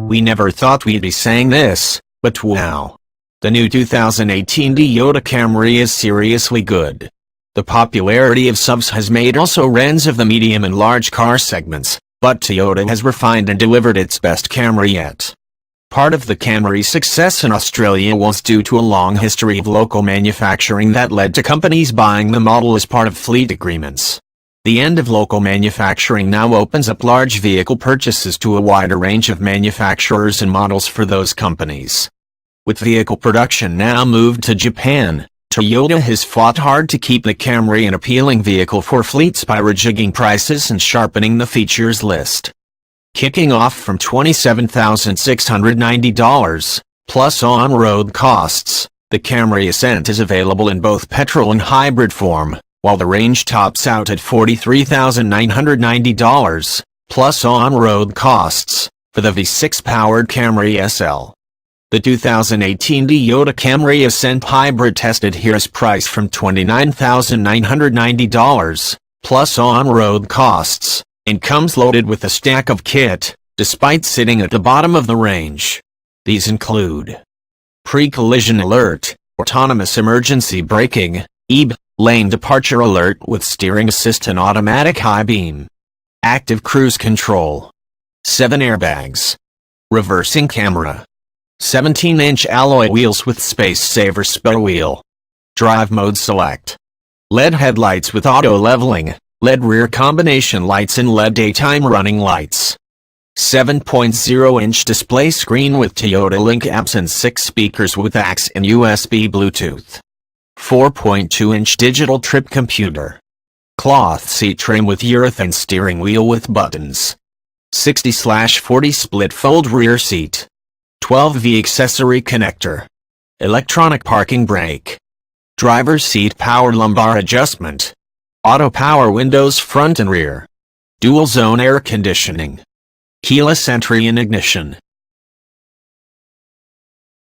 We never thought we'd be saying this, but wow. The new 2018 Toyota Camry is seriously good. The popularity of SUVs has made also runs of the medium and large car segments, but Toyota has refined and delivered its best Camry yet. Part of the Camry's success in Australia was due to a long history of local manufacturing that led to companies buying the model as part of fleet agreements. The end of local manufacturing now opens up large vehicle purchases to a wider range of manufacturers and models for those companies. With vehicle production now moved to Japan, Toyota has fought hard to keep the Camry an appealing vehicle for fleets by rejigging prices and sharpening the features list. Kicking off from $27,690, plus on-road costs, the Camry Ascent is available in both petrol and hybrid form, while the range tops out at $43,990, plus on-road costs, for the V6-powered Camry SL. The 2018 Toyota Camry Ascent Hybrid tested here is priced from $29,990, plus on-road costs, and comes loaded with a stack of kit, despite sitting at the bottom of the range. These include pre-collision alert, autonomous emergency braking, EB, lane departure alert with steering assist and automatic high beam, active cruise control, 7 airbags, reversing camera, 17-inch alloy wheels with space-saver spare wheel, drive mode select, LED headlights with auto leveling, LED rear combination lights and LED daytime running lights. 7.0-inch display screen with Toyota Link apps and 6 speakers with AUX and USB Bluetooth. 4.2-inch digital trip computer. Cloth seat trim with urethane steering wheel with buttons. 60/40 split fold rear seat. 12V accessory connector. Electronic parking brake. Driver's seat power lumbar adjustment. Auto power windows front and rear. Dual zone air conditioning. Keyless entry and ignition.